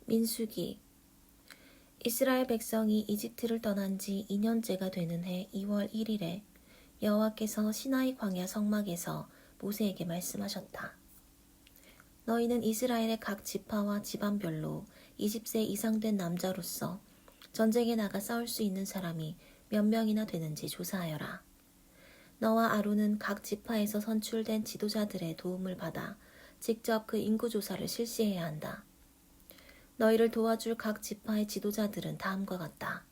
민수기. 이스라엘 백성이 이집트를 떠난 지 2년째가 되는 해 2월 1일에 여호와께서 시나이 광야 성막에서 모세에게 말씀하셨다. 너희는 이스라엘의 각 지파와 집안별로 20세 이상 된 남자로서 전쟁에 나가 싸울 수 있는 사람이 몇 명이나 되는지 조사하여라. 너와 아론은 각 지파에서 선출된 지도자들의 도움을 받아 직접 그 인구조사를 실시해야 한다. 너희를 도와줄 각 지파의 지도자들은 다음과 같다.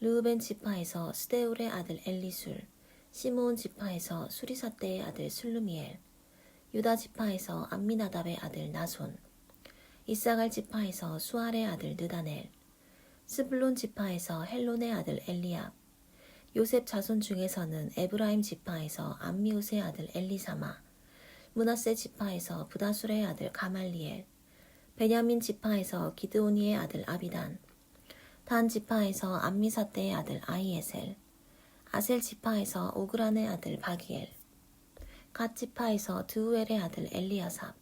르우벤 지파에서 스데울의 아들 엘리술, 시므온 지파에서 수리사떼의 아들 슬루미엘, 유다 지파에서 암미나답의 아들 나손, 이사갈 지파에서 수알의 아들 느다넬, 스불론 지파에서 헬론의 아들 엘리압, 요셉 자손 중에서는 에브라임 지파에서 암미웃의 아들 엘리사마, 므낫세 지파에서 브다술의 아들 가말리엘, 베냐민 지파에서 기드오니의 아들 아비단, 단 지파에서 암미사떼의 아들 아이에셀, 아셀 지파에서 오그란의 아들 바기엘, 갓 지파에서 드우엘의 아들 엘리아삽,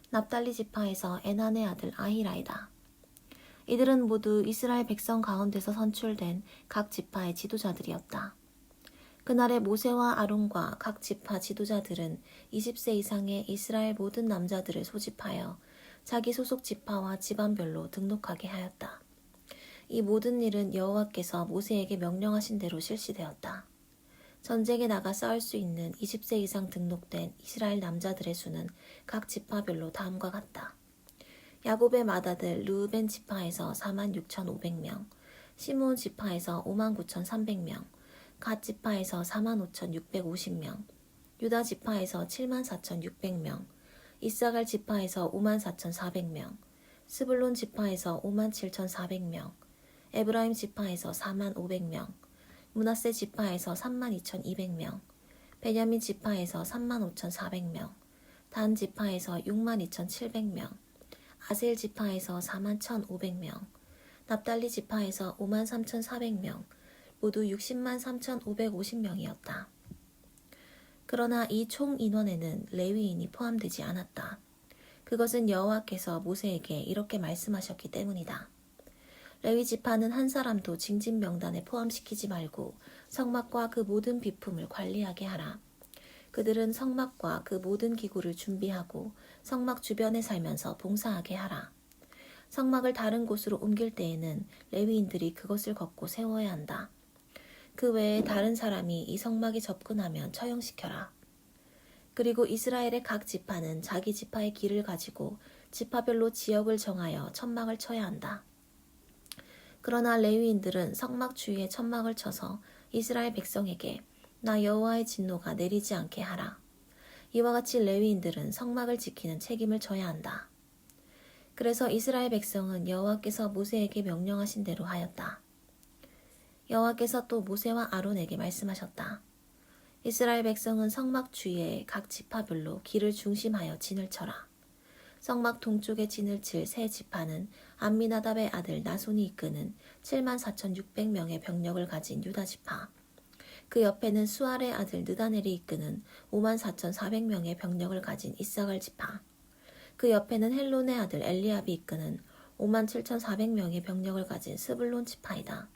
납달리 지파에서 에난의 아들 아히라이다. 이들은 모두 이스라엘 백성 가운데서 선출된 각 지파의 지도자들이었다. 그날의 모세와 아론과 각 지파 지도자들은 20세 이상의 이스라엘 모든 남자들을 소집하여 자기 소속 지파와 집안별로 등록하게 하였다. 이 모든 일은 여호와께서 모세에게 명령하신 대로 실시되었다. 전쟁에 나가 싸울 수 있는 20세 이상 등록된 이스라엘 남자들의 수는 각 지파별로 다음과 같다. 야곱의 맏아들 르우벤 지파에서 46,500명, 시므온 지파에서 59,300명, 갓 지파에서 45,650명, 유다 지파에서 74,600명, 이사갈 지파에서 54,400명, 스불론 지파에서 57,400명, 에브라임 지파에서 45,500명, 므낫세 지파에서 32,200명, 베냐민 지파에서 35,400명, 단 지파에서 62,700명, 아셀 지파에서 41,500명, 납달리 지파에서 53,400명, 모두 603,550명이었다. 그러나 이 총 인원에는 레위인이 포함되지 않았다. 그것은 여호와께서 모세에게 이렇게 말씀하셨기 때문이다. 레위 지파는 한 사람도 징집 명단에 포함시키지 말고 성막과 그 모든 비품을 관리하게 하라. 그들은 성막과 그 모든 기구를 준비하고 성막 주변에 살면서 봉사하게 하라. 성막을 다른 곳으로 옮길 때에는 레위인들이 그것을 걷고 세워야 한다. 그 외에 다른 사람이 이 성막에 접근하면 처형시켜라. 그리고 이스라엘의 각 지파는 자기 지파의 길을 가지고 지파별로 지역을 정하여 천막을 쳐야 한다. 그러나 레위인들은 성막 주위에 천막을 쳐서 이스라엘 백성에게 나 여호와의 진노가 내리지 않게 하라. 이와 같이 레위인들은 성막을 지키는 책임을 져야 한다. 그래서 이스라엘 백성은 여호와께서 모세에게 명령하신 대로 하였다. 여호와께서 또 모세와 아론에게 말씀하셨다. 이스라엘 백성은 성막 주위에 각 지파별로 길을 중심하여 진을 쳐라. 성막 동쪽에 진을 칠 세 지파는 암미나답의 아들 나손이 이끄는 74,600명의 병력을 가진 유다 지파, 그 옆에는 수알의 아들 느다넬이 이끄는 54,400명의 병력을 가진 이사갈 지파, 그 옆에는 헬론의 아들 엘리압이 이끄는 57,400명의 병력을 가진 스불론 지파이다.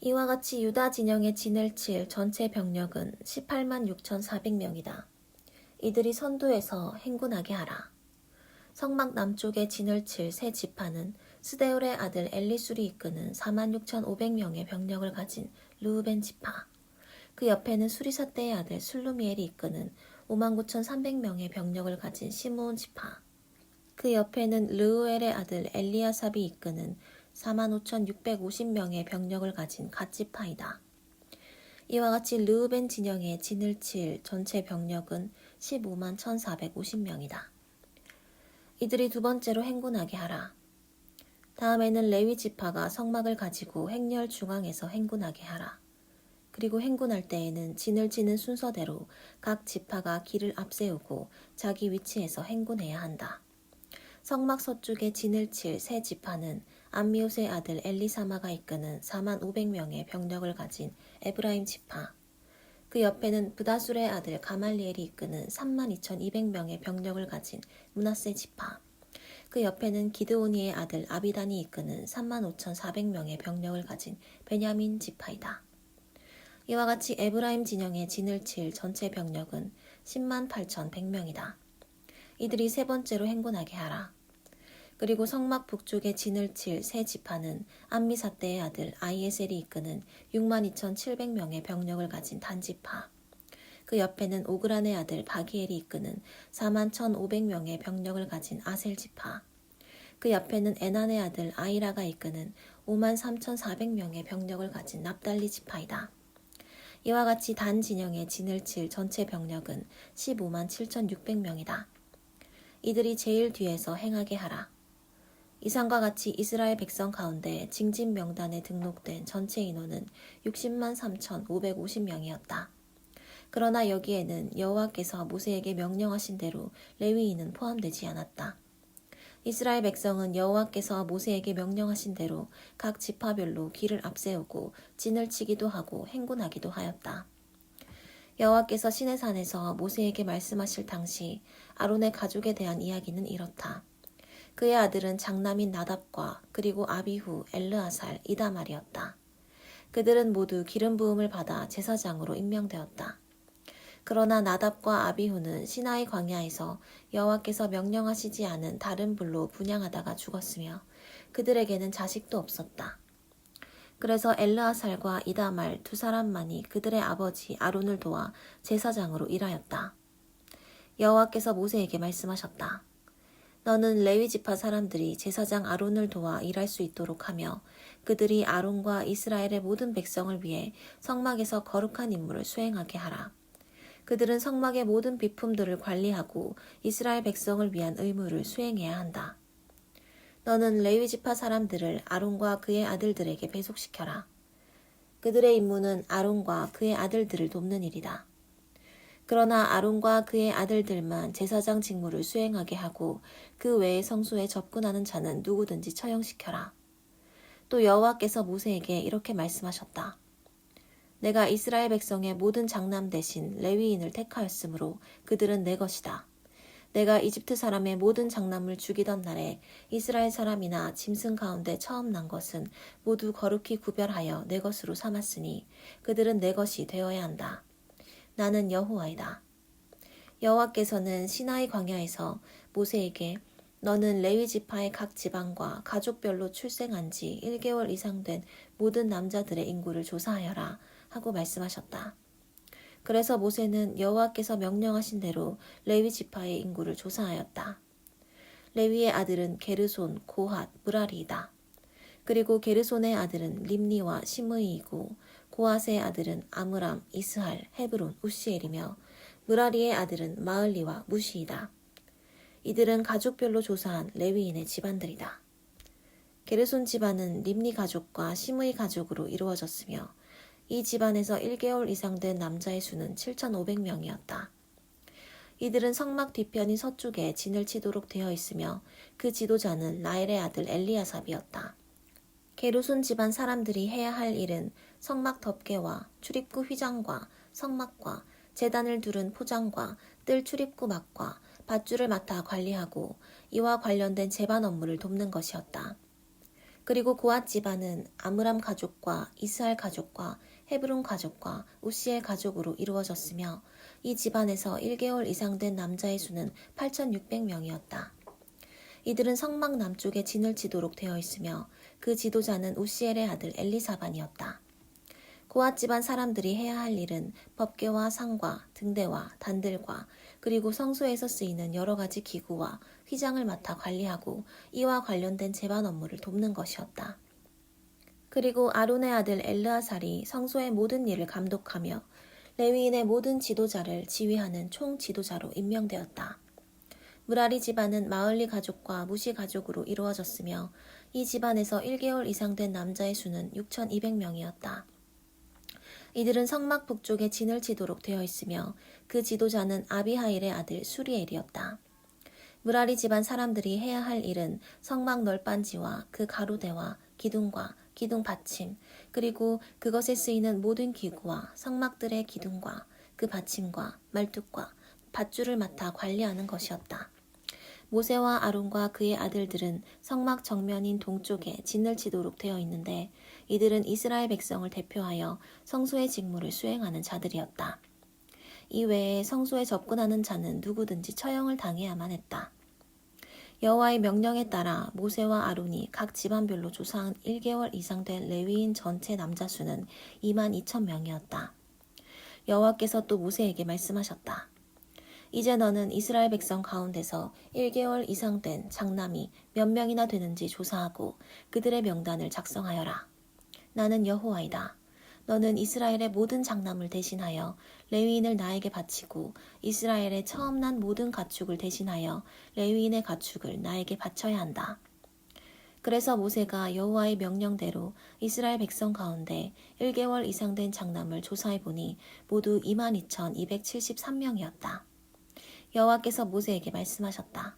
이와 같이 유다 진영의 진을 칠 전체 병력은 186,400명이다. 이들이 선두에서 행군하게 하라. 성막 남쪽에 진을 칠 세 지파는 스데울의 아들 엘리술이 이끄는 46,500명의 병력을 가진 르우벤 지파, 그 옆에는 수리사떼의 아들 슬루미엘이 이끄는 59,300명의 병력을 가진 시므온 지파, 그 옆에는 르우엘의 아들 엘리아삽이 이끄는 45,650명의 병력을 가진 갓 지파이다. 이와 같이 르우벤 진영의 진을 칠 전체 병력은 151,450명이다. 이들이 두 번째로 행군하게 하라. 다음에는 레위 지파가 성막을 가지고 행렬 중앙에서 행군하게 하라. 그리고 행군할 때에는 진을 치는 순서대로 각 지파가 길을 앞세우고 자기 위치에서 행군해야 한다. 성막 서쪽에 진을 칠 세 지파는 암미웃의 아들 엘리사마가 이끄는 45,500명의 병력을 가진 에브라임 지파, 그 옆에는 브다술의 아들 가말리엘이 이끄는 32,200명의 병력을 가진 므낫세 지파, 그 그 옆에는 기드오니의 아들 아비단이 이끄는 35,400명의 병력을 가진 베냐민 지파이다. 이와 같이 에브라임 진영의 진을 칠 전체 병력은 108,100명이다. 이들이 세 번째로 행군하게 하라. 그리고 성막 북쪽에 진을 칠 세 지파는 암미사대의 아들 아이에셀이 이끄는 62,700명의 병력을 가진 단지파. 그 옆에는 오그란의 아들 바기엘이 이끄는 41,500명의 병력을 가진 아셀지파. 그 옆에는 에난의 아들 아이라가 이끄는 53,400명의 병력을 가진 납달리 지파이다. 이와 같이 단 진영의 진을 칠 전체 병력은 157,600명이다. 이들이 제일 뒤에서 행하게 하라. 이상과 같이 이스라엘 백성 가운데 징집 명단에 등록된 전체 인원은 60만 3,550명이었다. 그러나 여기에는 여호와께서 모세에게 명령하신 대로 레위인은 포함되지 않았다. 이스라엘 백성은 여호와께서 모세에게 명령하신 대로 각 지파별로 길을 앞세우고 진을 치기도 하고 행군하기도 하였다. 여호와께서 시내산에서 모세에게 말씀하실 당시 아론의 가족에 대한 이야기는 이렇다. 그의 아들은 장남인 나답과 그리고 아비후, 엘르아살, 이다말이었다. 그들은 모두 기름 부음을 받아 제사장으로 임명되었다. 그러나 나답과 아비후는 시나이 광야에서 여호와께서 명령하시지 않은 다른 불로 분향하다가 죽었으며 그들에게는 자식도 없었다. 그래서 엘르아살과 이다말 두 사람만이 그들의 아버지 아론을 도와 제사장으로 일하였다. 여호와께서 모세에게 말씀하셨다. 너는 레위 지파 사람들이 제사장 아론을 도와 일할 수 있도록 하며 그들이 아론과 이스라엘의 모든 백성을 위해 성막에서 거룩한 임무를 수행하게 하라. 그들은 성막의 모든 비품들을 관리하고 이스라엘 백성을 위한 의무를 수행해야 한다. 너는 레위 지파 사람들을 아론과 그의 아들들에게 배속시켜라. 그들의 임무는 아론과 그의 아들들을 돕는 일이다. 그러나 아론과 그의 아들들만 제사장 직무를 수행하게 하고 그 외의 성소에 접근하는 자는 누구든지 처형시켜라. 또 여호와께서 모세에게 이렇게 말씀하셨다. 내가 이스라엘 백성의 모든 장남 대신 레위인을 택하였으므로 그들은 내 것이다. 내가 이집트 사람의 모든 장남을 죽이던 날에 이스라엘 사람이나 짐승 가운데 처음 난 것은 모두 거룩히 구별하여 내 것으로 삼았으니 그들은 내 것이 되어야 한다. 나는 여호와이다. 여호와께서는 시나이 광야에서 모세에게 너는 레위 지파의 각 지방과 가족별로 출생한 지 1개월 이상 된 모든 남자들의 인구를 조사하여라 하고 말씀하셨다. 그래서 모세는 여호와께서 명령하신 대로 레위 지파의 인구를 조사하였다. 레위의 아들은 게르손, 고핫, 무라리이다. 그리고 게르손의 아들은 림니와 시므이이고 고핫의 아들은 아므람, 이스할, 헤브론, 우시엘이며 무라리의 아들은 마을리와 무시이다. 이들은 가족별로 조사한 레위인의 집안들이다. 게르손 집안은 림니 가족과 시므이 가족으로 이루어졌으며 이 집안에서 1개월 이상 된 남자의 수는 7,500명이었다. 이들은 성막 뒤편인 서쪽에 진을 치도록 되어 있으며 그 지도자는 라엘의 아들 엘리아삽이었다. 게르손 집안 사람들이 해야 할 일은 성막 덮개와 출입구 휘장과 성막과 제단을 두른 포장과 뜰 출입구 막과 밧줄을 맡아 관리하고 이와 관련된 제반 업무를 돕는 것이었다. 그리고 고핫 집안은 아므람 가족과 이스할 가족과 헤브론 가족과 우시엘 가족으로 이루어졌으며 이 집안에서 1개월 이상 된 남자의 수는 8,600명이었다. 이들은 성막 남쪽에 진을 치도록 되어 있으며 그 지도자는 우시엘의 아들 엘리사반이었다. 고핫 집안 사람들이 해야 할 일은 법궤와 상과 등대와 단들과 그리고 성소에서 쓰이는 여러 가지 기구와 휘장을 맡아 관리하고 이와 관련된 제반 업무를 돕는 것이었다. 그리고 아론의 아들 엘르아살이 성소의 모든 일을 감독하며 레위인의 모든 지도자를 지휘하는 총 지도자로 임명되었다. 무라리 집안은 마을리 가족과 무시 가족으로 이루어졌으며 이 집안에서 1개월 이상 된 남자의 수는 6,200명이었다. 이들은 성막 북쪽에 진을 치도록 되어 있으며 그 지도자는 아비하일의 아들 수리엘이었다. 무라리 집안 사람들이 해야 할 일은 성막 널빤지와 그 가로대와 기둥과 기둥 받침 그리고 그것에 쓰이는 모든 기구와 성막들의 기둥과 그 받침과 말뚝과 밧줄을 맡아 관리하는 것이었다. 모세와 아론과 그의 아들들은 성막 정면인 동쪽에 진을 치도록 되어 있는데 이들은 이스라엘 백성을 대표하여 성소의 직무를 수행하는 자들이었다. 이외에 성소에 접근하는 자는 누구든지 처형을 당해야만 했다. 여호와의 명령에 따라 모세와 아론이 각 집안별로 조사한 1개월 이상 된 레위인 전체 남자 수는 22,000명이었다. 여호와께서 또 모세에게 말씀하셨다. 이제 너는 이스라엘 백성 가운데서 1개월 이상 된 장남이 몇 명이나 되는지 조사하고 그들의 명단을 작성하여라. 나는 여호와이다. 너는 이스라엘의 모든 장남을 대신하여 레위인을 나에게 바치고 이스라엘의 처음 난 모든 가축을 대신하여 레위인의 가축을 나에게 바쳐야 한다. 그래서 모세가 여호와의 명령대로 이스라엘 백성 가운데 1개월 이상 된 장남을 조사해보니 모두 22,273명이었다. 여호와께서 모세에게 말씀하셨다.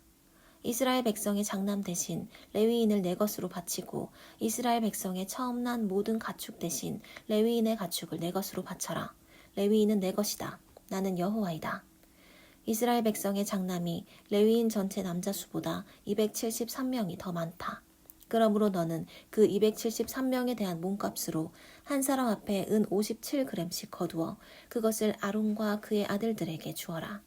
이스라엘 백성의 장남 대신 레위인을 내 것으로 바치고 이스라엘 백성의 처음 난 모든 가축 대신 레위인의 가축을 내 것으로 바쳐라. 레위인은 내 것이다. 나는 여호와이다. 이스라엘 백성의 장남이 레위인 전체 남자 수보다 273명이 더 많다. 그러므로 너는 그 273명에 대한 몸값으로 한 사람 앞에 은 57g씩 거두어 그것을 아론과 그의 아들들에게 주어라.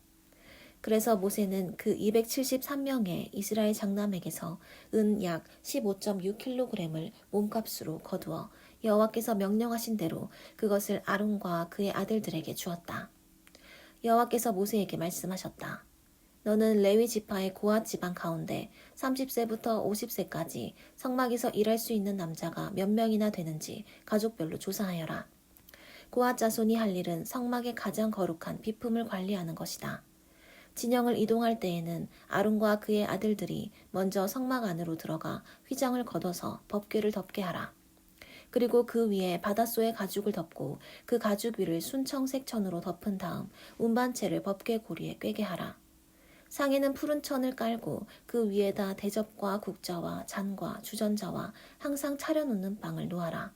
그래서 모세는 그 273명의 이스라엘 장남에게서 은 약 15.6kg을 몸값으로 거두어 여호와께서 명령하신 대로 그것을 아론과 그의 아들들에게 주었다. 여호와께서 모세에게 말씀하셨다. 너는 레위 지파의 고앗 집안 가운데 30세부터 50세까지 성막에서 일할 수 있는 남자가 몇 명이나 되는지 가족별로 조사하여라. 고앗 자손이 할 일은 성막의 가장 거룩한 비품을 관리하는 것이다. 진영을 이동할 때에는 아론과 그의 아들들이 먼저 성막 안으로 들어가 휘장을 걷어서 법궤를 덮게 하라. 그리고 그 위에 바닷소의 가죽을 덮고 그 가죽 위를 순청색 천으로 덮은 다음 운반체를 법궤 고리에 꿰게 하라. 상에는 푸른 천을 깔고 그 위에다 대접과 국자와 잔과 주전자와 항상 차려놓는 빵을 놓아라.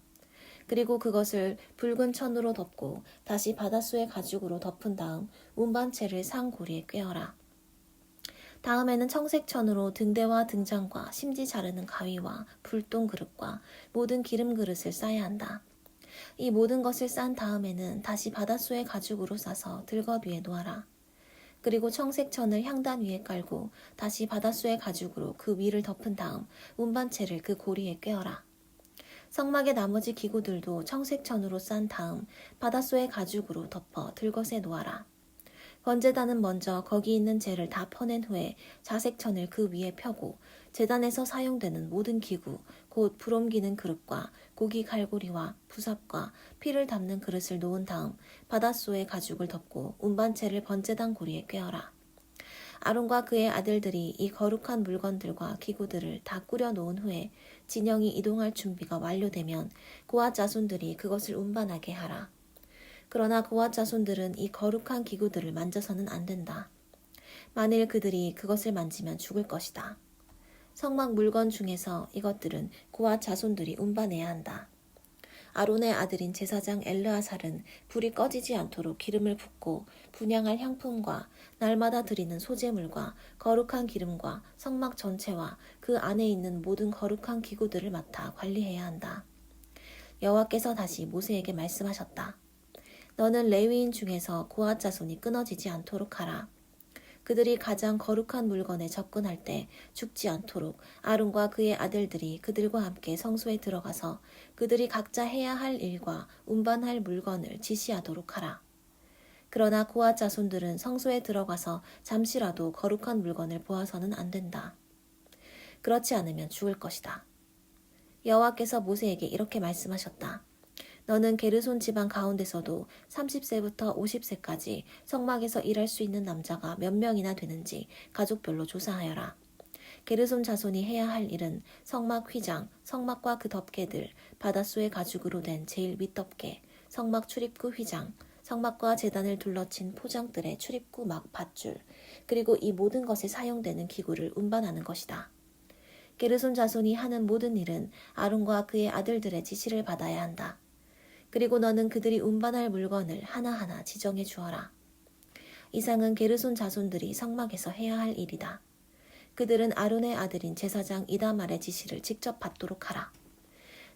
그리고 그것을 붉은 천으로 덮고 다시 바닷소의 가죽으로 덮은 다음 운반체를 상 고리에 꿰어라. 다음에는 청색 천으로 등대와 등잔과 심지 자르는 가위와 불똥 그릇과 모든 기름 그릇을 싸야 한다. 이 모든 것을 싼 다음에는 다시 바닷소의 가죽으로 싸서 들것 위에 놓아라. 그리고 청색 천을 향단 위에 깔고 다시 바닷소의 가죽으로 그 위를 덮은 다음 운반체를 그 고리에 꿰어라. 성막의 나머지 기구들도 청색천으로 싼 다음 바닷소의 가죽으로 덮어 들것에 놓아라. 번제단은 먼저 거기 있는 재를 다 퍼낸 후에 자색천을 그 위에 펴고 제단에서 사용되는 모든 기구, 곧 불 옮기는 그릇과 고기 갈고리와 부삽과 피를 담는 그릇을 놓은 다음 바닷소의 가죽을 덮고 운반체를 번제단 고리에 꿰어라. 아론과 그의 아들들이 이 거룩한 물건들과 기구들을 다 꾸려 놓은 후에 진영이 이동할 준비가 완료되면 고앗 자손들이 그것을 운반하게 하라. 그러나 고앗 자손들은 이 거룩한 기구들을 만져서는 안 된다. 만일 그들이 그것을 만지면 죽을 것이다. 성막 물건 중에서 이것들은 고앗 자손들이 운반해야 한다. 아론의 아들인 제사장 엘르아살은 불이 꺼지지 않도록 기름을 붓고 분향할 향품과 날마다 드리는 소제물과 거룩한 기름과 성막 전체와 그 안에 있는 모든 거룩한 기구들을 맡아 관리해야 한다. 여호와께서 다시 모세에게 말씀하셨다. 너는 레위인 중에서 고앗 자손이 끊어지지 않도록 하라. 그들이 가장 거룩한 물건에 접근할 때 죽지 않도록 아론과 그의 아들들이 그들과 함께 성소에 들어가서 그들이 각자 해야 할 일과 운반할 물건을 지시하도록 하라. 그러나 고앗 자손들은 성소에 들어가서 잠시라도 거룩한 물건을 보아서는 안 된다. 그렇지 않으면 죽을 것이다. 여호와께서 모세에게 이렇게 말씀하셨다. 너는 게르손 집안 가운데서도 30세부터 50세까지 성막에서 일할 수 있는 남자가 몇 명이나 되는지 가족별로 조사하여라. 게르손 자손이 해야 할 일은 성막 휘장, 성막과 그 덮개들, 바닷소의 가죽으로 된 제일 윗덮개, 성막 출입구 휘장, 성막과 제단을 둘러친 포장들의 출입구 막 밧줄, 그리고 이 모든 것에 사용되는 기구를 운반하는 것이다. 게르손 자손이 하는 모든 일은 아론과 그의 아들들의 지시를 받아야 한다. 그리고 너는 그들이 운반할 물건을 하나하나 지정해 주어라. 이상은 게르손 자손들이 성막에서 해야 할 일이다. 그들은 아론의 아들인 제사장 이다말의 지시를 직접 받도록 하라.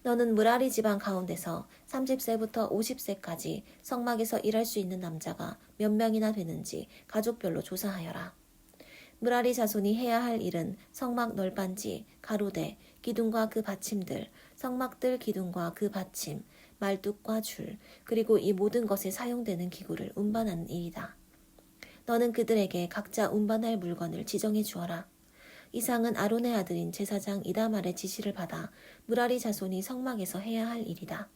너는 무라리 지방 가운데서 30세부터 50세까지 성막에서 일할 수 있는 남자가 몇 명이나 되는지 가족별로 조사하여라. 무라리 자손이 해야 할 일은 성막 널빤지, 가로대, 기둥과 그 받침들, 성막들 기둥과 그 받침, 말뚝과 줄, 그리고 이 모든 것에 사용되는 기구를 운반하는 일이다. 너는 그들에게 각자 운반할 물건을 지정해 주어라. 이상은 아론의 아들인 제사장 이다말의 지시를 받아 무라리 자손이 성막에서 해야 할 일이다.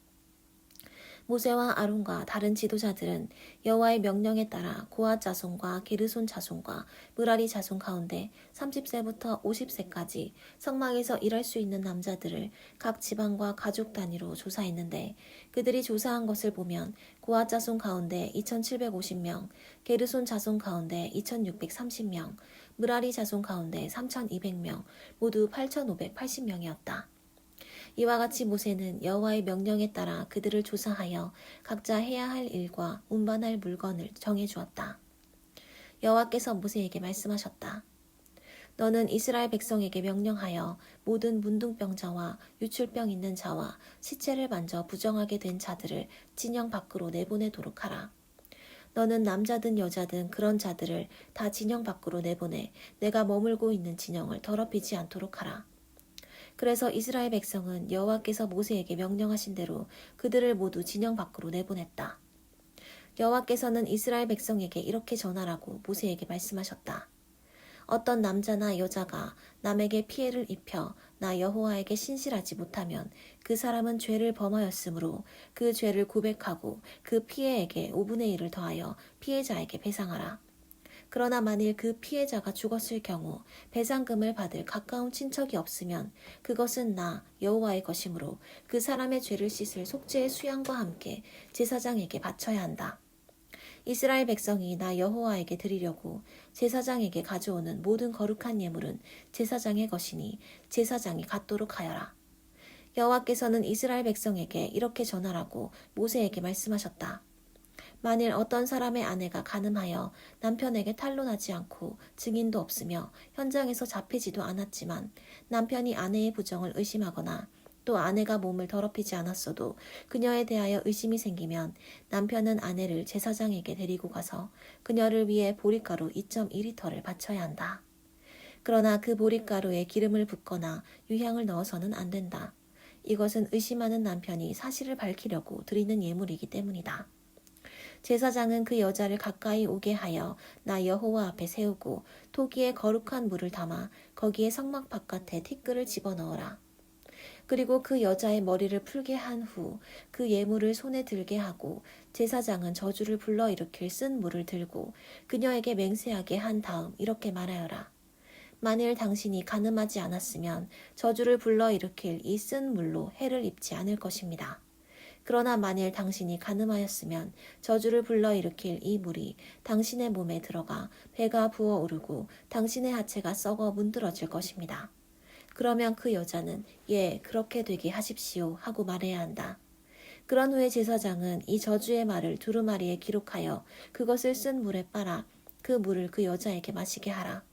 모세와 아론과 다른 지도자들은 여호와의 명령에 따라 고앗 자손과 게르손 자손과 무라리 자손 가운데 30세부터 50세까지 성막에서 일할 수 있는 남자들을 각 지방과 가족 단위로 조사했는데 그들이 조사한 것을 보면 고앗 자손 가운데 2750명, 게르손 자손 가운데 2630명, 무라리 자손 가운데 3200명, 모두 8580명이었다. 이와 같이 모세는 여호와의 명령에 따라 그들을 조사하여 각자 해야 할 일과 운반할 물건을 정해주었다. 여호와께서 모세에게 말씀하셨다. 너는 이스라엘 백성에게 명령하여 모든 문둥병자와 유출병 있는 자와 시체를 만져 부정하게 된 자들을 진영 밖으로 내보내도록 하라. 너는 남자든 여자든 그런 자들을 다 진영 밖으로 내보내 내가 머물고 있는 진영을 더럽히지 않도록 하라. 그래서 이스라엘 백성은 여호와께서 모세에게 명령하신 대로 그들을 모두 진영 밖으로 내보냈다. 여호와께서는 이스라엘 백성에게 이렇게 전하라고 모세에게 말씀하셨다. 어떤 남자나 여자가 남에게 피해를 입혀 나 여호와에게 신실하지 못하면 그 사람은 죄를 범하였으므로 그 죄를 고백하고 그 피해에게 5분의 1을 더하여 피해자에게 배상하라. 그러나 만일 그 피해자가 죽었을 경우 배상금을 받을 가까운 친척이 없으면 그것은 나 여호와의 것이므로 그 사람의 죄를 씻을 속죄의 수양과 함께 제사장에게 바쳐야 한다. 이스라엘 백성이 나 여호와에게 드리려고 제사장에게 가져오는 모든 거룩한 예물은 제사장의 것이니 제사장이 갖도록 하여라. 여호와께서는 이스라엘 백성에게 이렇게 전하라고 모세에게 말씀하셨다. 만일 어떤 사람의 아내가 간음하여 남편에게 탄론하지 않고 증인도 없으며 현장에서 잡히지도 않았지만 남편이 아내의 부정을 의심하거나 또 아내가 몸을 더럽히지 않았어도 그녀에 대하여 의심이 생기면 남편은 아내를 제사장에게 데리고 가서 그녀를 위해 보리가루 2.2리터를 바쳐야 한다. 그러나 그 보리가루에 기름을 붓거나 유향을 넣어서는 안 된다. 이것은 의심하는 남편이 사실을 밝히려고 드리는 예물이기 때문이다. 제사장은 그 여자를 가까이 오게 하여 나 여호와 앞에 세우고 토기에 거룩한 물을 담아 거기에 성막 바깥에 티끌을 집어넣어라. 그리고 그 여자의 머리를 풀게 한 후 그 예물을 손에 들게 하고 제사장은 저주를 불러일으킬 쓴 물을 들고 그녀에게 맹세하게 한 다음 이렇게 말하여라. 만일 당신이 간음하지 않았으면 저주를 불러일으킬 이 쓴 물로 해를 입지 않을 것입니다. 그러나 만일 당신이 간음하였으면 저주를 불러일으킬 이 물이 당신의 몸에 들어가 배가 부어오르고 당신의 하체가 썩어 문드러질 것입니다. 그러면 그 여자는 예, 그렇게 되게 하십시오 하고 말해야 한다. 그런 후에 제사장은 이 저주의 말을 두루마리에 기록하여 그것을 쓴 물에 빨아 그 물을 그 여자에게 마시게 하라.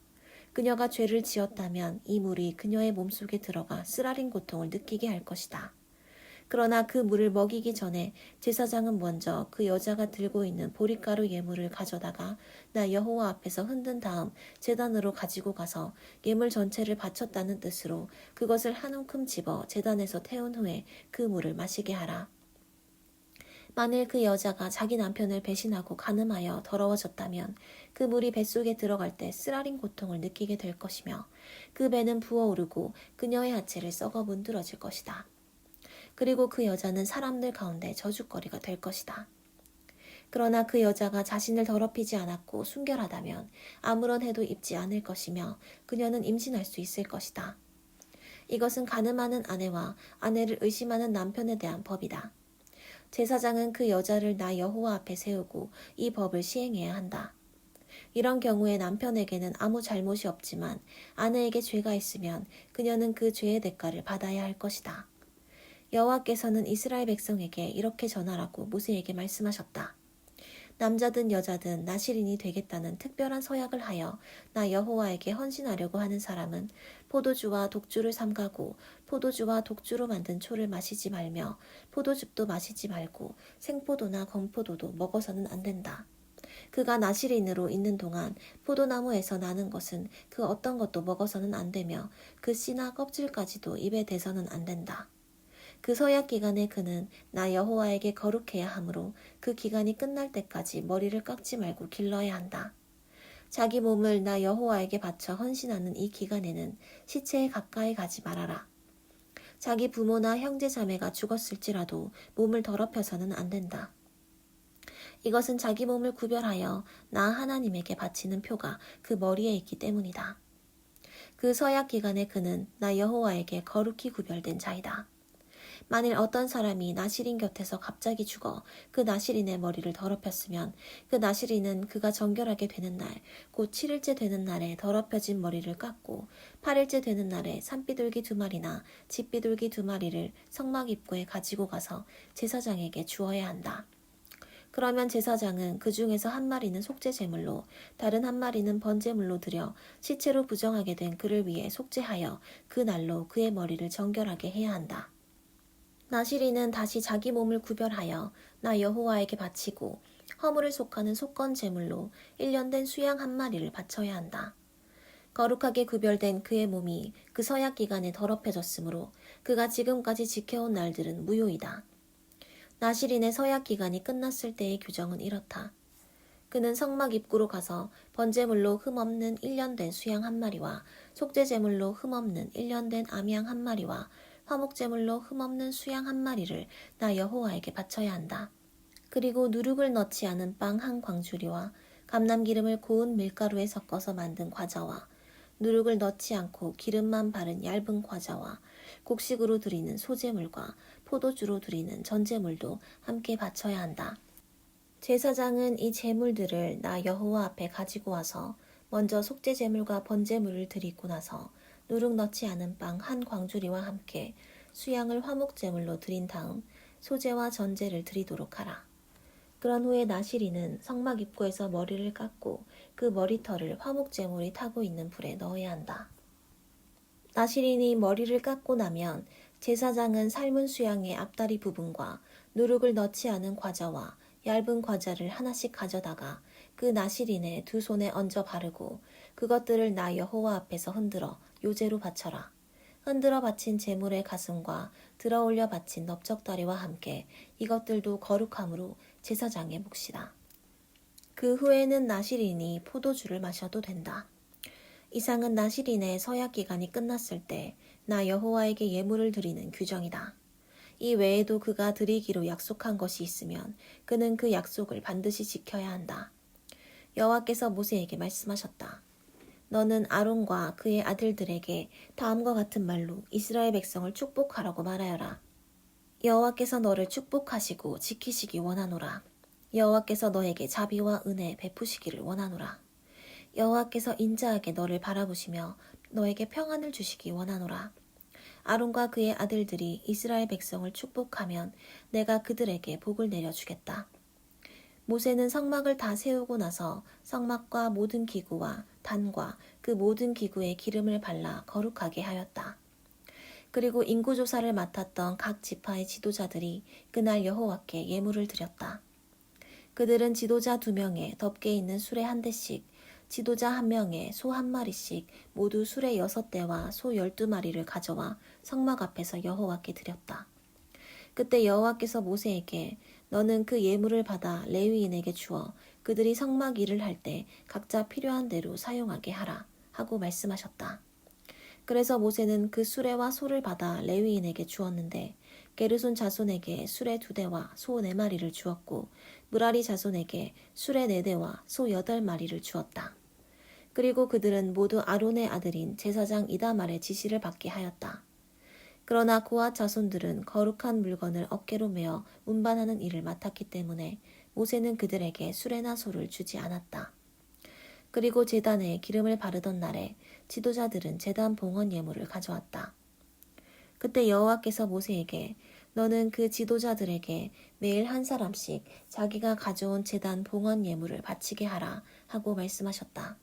그녀가 죄를 지었다면 이 물이 그녀의 몸속에 들어가 쓰라린 고통을 느끼게 할 것이다. 그러나 그 물을 먹이기 전에 제사장은 먼저 그 여자가 들고 있는 보리가루 예물을 가져다가 나 여호와 앞에서 흔든 다음 제단으로 가지고 가서 예물 전체를 바쳤다는 뜻으로 그것을 한 움큼 집어 제단에서 태운 후에 그 물을 마시게 하라. 만일 그 여자가 자기 남편을 배신하고 간음하여 더러워졌다면 그 물이 뱃속에 들어갈 때 쓰라린 고통을 느끼게 될 것이며 그 배는 부어오르고 그녀의 하체를 썩어 문드러질 것이다. 그리고 그 여자는 사람들 가운데 저주거리가 될 것이다. 그러나 그 여자가 자신을 더럽히지 않았고 순결하다면 아무런 해도 입지 않을 것이며 그녀는 임신할 수 있을 것이다. 이것은 간음하는 아내와 아내를 의심하는 남편에 대한 법이다. 제사장은 그 여자를 나 여호와 앞에 세우고 이 법을 시행해야 한다. 이런 경우에 남편에게는 아무 잘못이 없지만 아내에게 죄가 있으면 그녀는 그 죄의 대가를 받아야 할 것이다. 여호와께서는 이스라엘 백성에게 이렇게 전하라고 모세에게 말씀하셨다. 남자든 여자든 나실인이 되겠다는 특별한 서약을 하여 나 여호와에게 헌신하려고 하는 사람은 포도주와 독주를 삼가고 포도주와 독주로 만든 초를 마시지 말며 포도즙도 마시지 말고 생포도나 건포도도 먹어서는 안 된다. 그가 나실인으로 있는 동안 포도나무에서 나는 것은 그 어떤 것도 먹어서는 안 되며 그 씨나 껍질까지도 입에 대서는 안 된다. 그 서약 기간에 그는 나 여호와에게 거룩해야 하므로 그 기간이 끝날 때까지 머리를 깎지 말고 길러야 한다. 자기 몸을 나 여호와에게 바쳐 헌신하는 이 기간에는 시체에 가까이 가지 말아라. 자기 부모나 형제 자매가 죽었을지라도 몸을 더럽혀서는 안 된다. 이것은 자기 몸을 구별하여 나 하나님에게 바치는 표가 그 머리에 있기 때문이다. 그 서약 기간에 그는 나 여호와에게 거룩히 구별된 자이다. 만일 어떤 사람이 나실인 곁에서 갑자기 죽어 그 나실인의 머리를 더럽혔으면 그 나실인은 그가 정결하게 되는 날, 곧 7일째 되는 날에 더럽혀진 머리를 깎고 8일째 되는 날에 산비둘기 2마리나 집비둘기 2마리를 성막 입구에 가지고 가서 제사장에게 주어야 한다. 그러면 제사장은 그 중에서 한 마리는 속죄 제물로 다른 한 마리는 번제물로 드려 시체로 부정하게 된 그를 위해 속죄하여 그 날로 그의 머리를 정결하게 해야 한다. 나실인은 다시 자기 몸을 구별하여 나 여호와에게 바치고 허물을 속하는 속건 제물로 1년 된 수양 한 마리를 바쳐야 한다. 거룩하게 구별된 그의 몸이 그 서약 기간에 더럽혀졌으므로 그가 지금까지 지켜온 날들은 무효이다. 나실인의 서약 기간이 끝났을 때의 규정은 이렇다. 그는 성막 입구로 가서 번제물로 흠없는 1년 된 수양 한 마리와 속죄제물로 흠없는 1년 된 암양 한 마리와 화목제물로 흠없는 수양 한 마리를 나 여호와에게 바쳐야 한다. 그리고 누룩을 넣지 않은 빵 한 광주리와 감람기름을 고운 밀가루에 섞어서 만든 과자와 누룩을 넣지 않고 기름만 바른 얇은 과자와 곡식으로 드리는 소제물과 포도주로 드리는 전제물도 함께 바쳐야 한다. 제사장은 이 제물들을 나 여호와 앞에 가지고 와서 먼저 속죄제물과 번제물을 드리고 나서 누룩 넣지 않은 빵 한 광주리와 함께 수양을 화목제물로 드린 다음 소제와 전제를 드리도록 하라. 그런 후에 나실인은 성막 입구에서 머리를 깎고 그 머리털을 화목제물이 타고 있는 불에 넣어야 한다. 나실인이 머리를 깎고 나면 제사장은 삶은 수양의 앞다리 부분과 누룩을 넣지 않은 과자와 얇은 과자를 하나씩 가져다가 그 나실인의 두 손에 얹어 바르고 그것들을 나 여호와 앞에서 흔들어 요제로 바쳐라. 흔들어 바친 제물의 가슴과 들어올려 바친 넓적다리와 함께 이것들도 거룩함으로 제사장의 몫이다. 그 후에는 나실인이 포도주를 마셔도 된다. 이상은 나실인의 서약 기간이 끝났을 때 나 여호와에게 예물을 드리는 규정이다. 이 외에도 그가 드리기로 약속한 것이 있으면 그는 그 약속을 반드시 지켜야 한다. 여호와께서 모세에게 말씀하셨다. 너는 아론과 그의 아들들에게 다음과 같은 말로 이스라엘 백성을 축복하라고 말하여라. 여호와께서 너를 축복하시고 지키시기 원하노라. 여호와께서 너에게 자비와 은혜 베푸시기를 원하노라. 여호와께서 인자하게 너를 바라보시며 너에게 평안을 주시기 원하노라. 아론과 그의 아들들이 이스라엘 백성을 축복하면 내가 그들에게 복을 내려주겠다. 모세는 성막을 다 세우고 나서 성막과 모든 기구와 단과 그 모든 기구에 기름을 발라 거룩하게 하였다. 그리고 인구조사를 맡았던 각 지파의 지도자들이 그날 여호와께 예물을 드렸다. 그들은 지도자 2명에 덮개 있는 수레 1대씩, 지도자 1명에 소 1마리씩 모두 수레 6대와 소 12마리를 가져와 성막 앞에서 여호와께 드렸다. 그때 여호와께서 모세에게 너는 그 예물을 받아 레위인에게 주어 그들이 성막 일을 할 때 각자 필요한 대로 사용하게 하라 하고 말씀하셨다. 그래서 모세는 그 수레와 소를 받아 레위인에게 주었는데 게르손 자손에게 수레 2대와 소 4마리를 주었고 무라리 자손에게 수레 4대와 소 8마리를 주었다. 그리고 그들은 모두 아론의 아들인 제사장 이다말의 지시를 받게 하였다. 그러나 고앗 자손들은 거룩한 물건을 어깨로 메어 운반하는 일을 맡았기 때문에 모세는 그들에게 수레나 소를 주지 않았다. 그리고 제단에 기름을 바르던 날에 지도자들은 제단 봉헌 예물을 가져왔다. 그때 여호와께서 모세에게 너는 그 지도자들에게 매일 한 사람씩 자기가 가져온 제단 봉헌 예물을 바치게 하라 하고 말씀하셨다.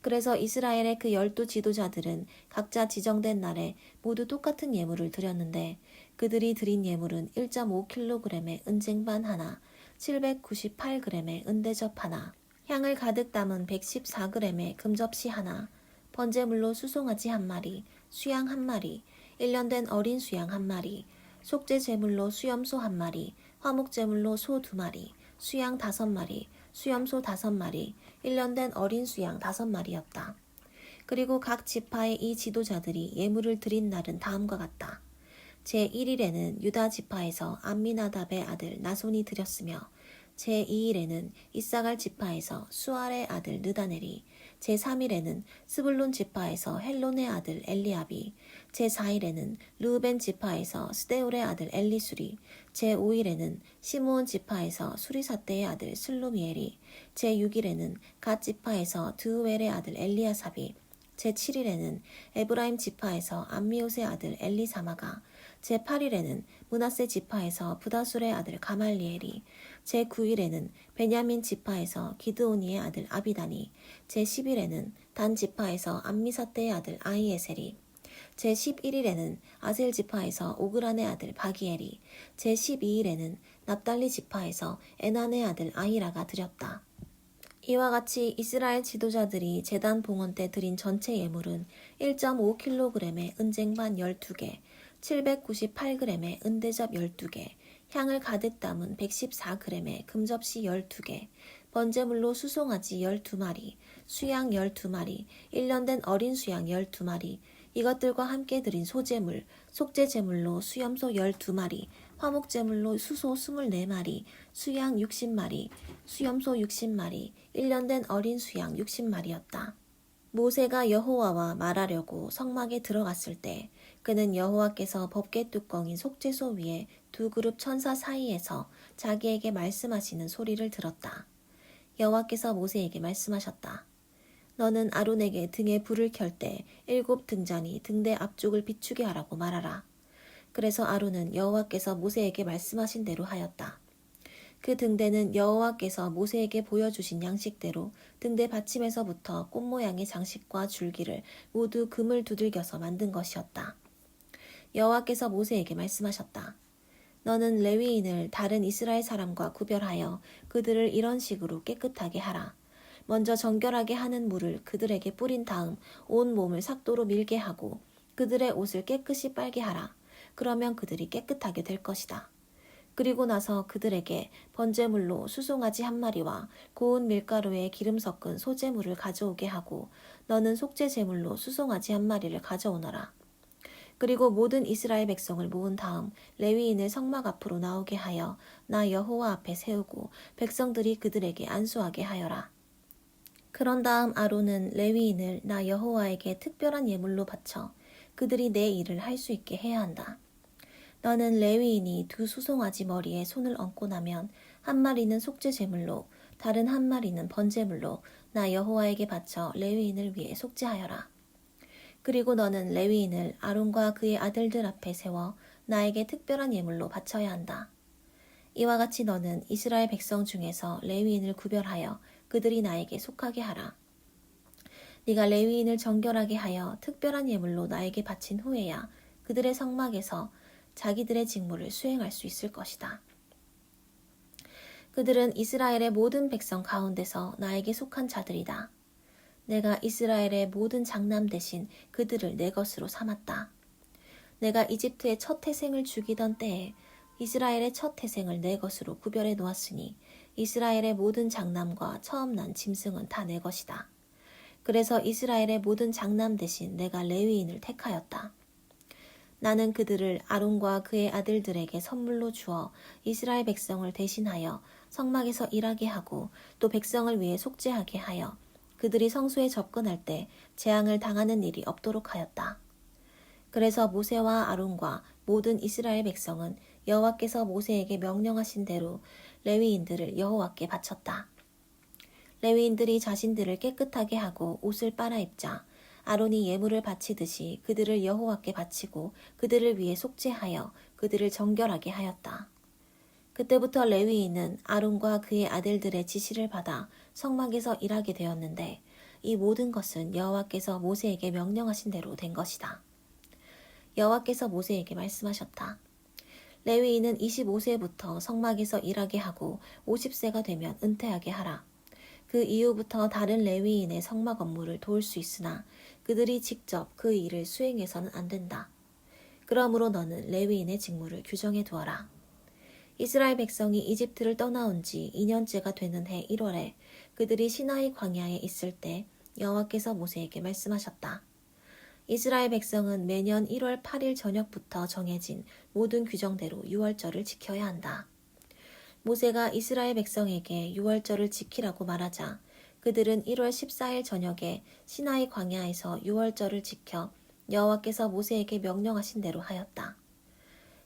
그래서 이스라엘의 그 12 지도자들은 각자 지정된 날에 모두 똑같은 예물을 드렸는데 그들이 드린 예물은 1.5kg의 은쟁반 하나, 798g의 은대접 하나, 향을 가득 담은 114g의 금접시 하나, 번제물로 수송아지 한 마리, 수양 한 마리, 1년 된 어린 수양 한 마리, 속죄 제물로 수염소 한 마리, 화목 제물로 소 2마리, 수양 5마리, 수염소 5마리, 1년 된 어린 수양 5마리였다. 그리고 각 지파의 이 지도자들이 예물을 드린 날은 다음과 같다. 제1일에는 유다 지파에서 암미나답의 아들 나손이 드렸으며 제2일에는 이사갈 지파에서 수알의 아들 느다넬이, 제3일에는 스불론 지파에서 헬론의 아들 엘리압이, 제4일에는 르우벤 지파에서 스데울의 아들 엘리술이, 제5일에는 시므온 지파에서 수리사떼의 아들 슬로미엘이, 제6일에는 갓 지파에서 드우엘의 아들 엘리아삽이, 제7일에는 에브라임 지파에서 암미옷의 아들 엘리사마가, 제8일에는 므낫세 지파에서 부다술의 아들 가말리엘이, 제9일에는 베냐민 지파에서 기드오니의 아들 아비다니, 제10일에는 단 지파에서 암미사떼의 아들 아이에셀이, 제11일에는 아셀 지파에서 오그란의 아들 바기엘이, 제12일에는 납달리 지파에서 에난의 아들 아히라가 드렸다. 이와 같이 이스라엘 지도자들이 제단 봉헌 때 드린 전체 예물은 1.5kg의 은쟁반 12개, 798g의 은대접 12개, 향을 가득 담은 114g의 금접시 12개, 번제물로 수송아지 12마리, 수양 12마리, 1년 된 어린 수양 12마리, 이것들과 함께 드린 소제물, 속죄제물로 수염소 12마리, 화목제물로 수소 24마리, 수양 60마리, 수염소 60마리, 1년 된 어린 수양 60마리였다. 모세가 여호와와 말하려고 성막에 들어갔을 때 그는 여호와께서 법궤 뚜껑인 속죄소 위에 두 그룹 천사 사이에서 자기에게 말씀하시는 소리를 들었다. 여호와께서 모세에게 말씀하셨다. 너는 아론에게 등에 불을 켤 때 7 등잔이 등대 앞쪽을 비추게 하라고 말하라. 그래서 아론은 여호와께서 모세에게 말씀하신 대로 하였다. 그 등대는 여호와께서 모세에게 보여주신 양식대로 등대 받침에서부터 꽃 모양의 장식과 줄기를 모두 금을 두들겨서 만든 것이었다. 여호와께서 모세에게 말씀하셨다. 너는 레위인을 다른 이스라엘 사람과 구별하여 그들을 이런 식으로 깨끗하게 하라. 먼저 정결하게 하는 물을 그들에게 뿌린 다음 온 몸을 삭도로 밀게 하고 그들의 옷을 깨끗이 빨게 하라. 그러면 그들이 깨끗하게 될 것이다. 그리고 나서 그들에게 번제물로 수송아지 한 마리와 고운 밀가루에 기름 섞은 소제물을 가져오게 하고 너는 속죄제물로 수송아지 한 마리를 가져오너라. 그리고 모든 이스라엘 백성을 모은 다음 레위인을 성막 앞으로 나오게 하여 나 여호와 앞에 세우고 백성들이 그들에게 안수하게 하여라. 그런 다음 아론은 레위인을 나 여호와에게 특별한 예물로 바쳐 그들이 내 일을 할 수 있게 해야 한다. 너는 레위인이 두 수송아지 머리에 손을 얹고 나면 한 마리는 속죄 제물로 다른 한 마리는 번제물로 나 여호와에게 바쳐 레위인을 위해 속죄하여라. 그리고 너는 레위인을 아론과 그의 아들들 앞에 세워 나에게 특별한 예물로 바쳐야 한다. 이와 같이 너는 이스라엘 백성 중에서 레위인을 구별하여 그들이 나에게 속하게 하라. 네가 레위인을 정결하게 하여 특별한 예물로 나에게 바친 후에야 그들의 성막에서 자기들의 직무를 수행할 수 있을 것이다. 그들은 이스라엘의 모든 백성 가운데서 나에게 속한 자들이다. 내가 이스라엘의 모든 장남 대신 그들을 내 것으로 삼았다. 내가 이집트의 첫 태생을 죽이던 때에 이스라엘의 첫 태생을 내 것으로 구별해 놓았으니 이스라엘의 모든 장남과 처음 난 짐승은 다 내 것이다. 그래서 이스라엘의 모든 장남 대신 내가 레위인을 택하였다. 나는 그들을 아론과 그의 아들들에게 선물로 주어 이스라엘 백성을 대신하여 성막에서 일하게 하고 또 백성을 위해 속죄하게 하여 그들이 성소에 접근할 때 재앙을 당하는 일이 없도록 하였다. 그래서 모세와 아론과 모든 이스라엘 백성은 여호와께서 모세에게 명령하신 대로 레위인들을 여호와께 바쳤다. 레위인들이 자신들을 깨끗하게 하고 옷을 빨아입자 아론이 예물을 바치듯이 그들을 여호와께 바치고 그들을 위해 속죄하여 그들을 정결하게 하였다. 그때부터 레위인은 아론과 그의 아들들의 지시를 받아 성막에서 일하게 되었는데 이 모든 것은 여호와께서 모세에게 명령하신 대로 된 것이다. 여호와께서 모세에게 말씀하셨다. 레위인은 25세부터 성막에서 일하게 하고 50세가 되면 은퇴하게 하라. 그 이후부터 다른 레위인의 성막 업무를 도울 수 있으나 그들이 직접 그 일을 수행해서는 안 된다. 그러므로 너는 레위인의 직무를 규정해 두어라. 이스라엘 백성이 이집트를 떠나온 지 2년째가 되는 해 1월에 그들이 시나이 광야에 있을 때 여호와께서 모세에게 말씀하셨다. 이스라엘 백성은 매년 1월 8일 저녁부터 정해진 모든 규정대로 유월절을 지켜야 한다. 모세가 이스라엘 백성에게 유월절을 지키라고 말하자 그들은 1월 14일 저녁에 시나이 광야에서 유월절을 지켜 여호와께서 모세에게 명령하신 대로 하였다.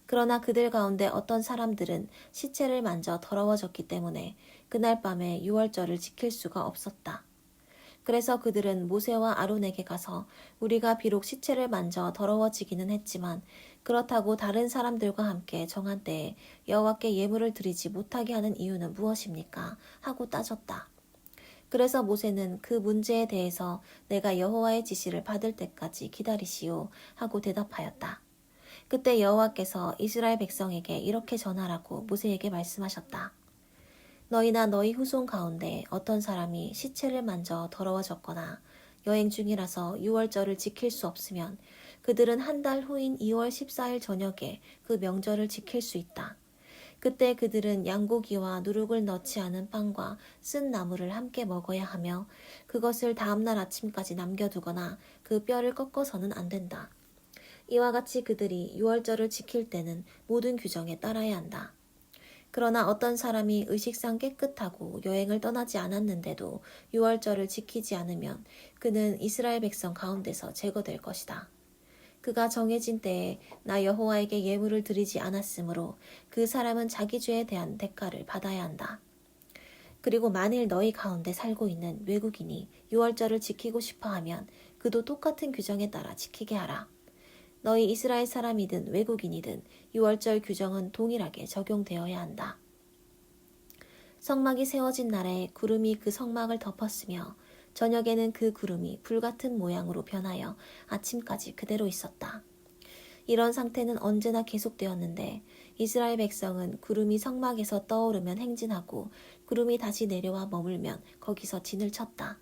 그러나 그들 가운데 어떤 사람들은 시체를 만져 더러워졌기 때문에 그날 밤에 유월절을 지킬 수가 없었다. 그래서 그들은 모세와 아론에게 가서 우리가 비록 시체를 만져 더러워지기는 했지만 그렇다고 다른 사람들과 함께 정한 때에 여호와께 예물을 드리지 못하게 하는 이유는 무엇입니까? 하고 따졌다. 그래서 모세는 그 문제에 대해서 내가 여호와의 지시를 받을 때까지 기다리시오 하고 대답하였다. 그때 여호와께서 이스라엘 백성에게 이렇게 전하라고 모세에게 말씀하셨다. 너희나 너희 후손 가운데 어떤 사람이 시체를 만져 더러워졌거나 여행 중이라서 유월절을 지킬 수 없으면 그들은 한 달 후인 2월 14일 저녁에 그 명절을 지킬 수 있다. 그때 그들은 양고기와 누룩을 넣지 않은 빵과 쓴 나물을 함께 먹어야 하며 그것을 다음날 아침까지 남겨두거나 그 뼈를 꺾어서는 안 된다. 이와 같이 그들이 유월절을 지킬 때는 모든 규정에 따라야 한다. 그러나 어떤 사람이 의식상 깨끗하고 여행을 떠나지 않았는데도 유월절을 지키지 않으면 그는 이스라엘 백성 가운데서 제거될 것이다. 그가 정해진 때에 나 여호와에게 예물을 드리지 않았으므로 그 사람은 자기 죄에 대한 대가를 받아야 한다. 그리고 만일 너희 가운데 살고 있는 외국인이 유월절을 지키고 싶어하면 그도 똑같은 규정에 따라 지키게 하라. 너희 이스라엘 사람이든 외국인이든 유월절 규정은 동일하게 적용되어야 한다. 성막이 세워진 날에 구름이 그 성막을 덮었으며 저녁에는 그 구름이 불같은 모양으로 변하여 아침까지 그대로 있었다. 이런 상태는 언제나 계속되었는데 이스라엘 백성은 구름이 성막에서 떠오르면 행진하고 구름이 다시 내려와 머물면 거기서 진을 쳤다.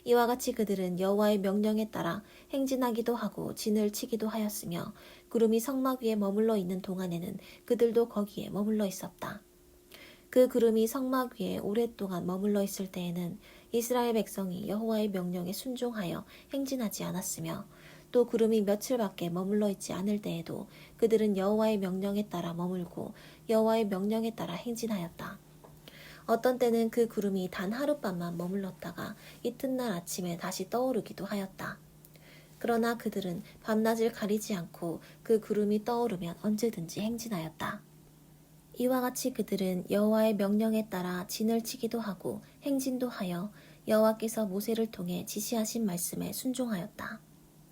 이와 같이 그들은 여호와의 명령에 따라 행진하기도 하고 진을 치기도 하였으며 구름이 성막 위에 머물러 있는 동안에는 그들도 거기에 머물러 있었다. 그 구름이 성막 위에 오랫동안 머물러 있을 때에는 이스라엘 백성이 여호와의 명령에 순종하여 행진하지 않았으며 또 구름이 며칠밖에 머물러 있지 않을 때에도 그들은 여호와의 명령에 따라 머물고 여호와의 명령에 따라 행진하였다. 어떤 때는 그 구름이 단 하룻밤만 머물렀다가 이튿날 아침에 다시 떠오르기도 하였다. 그러나 그들은 밤낮을 가리지 않고 그 구름이 떠오르면 언제든지 행진하였다. 이와 같이 그들은 여호와의 명령에 따라 진을 치기도 하고 행진도 하여 여호와께서 모세를 통해 지시하신 말씀에 순종하였다.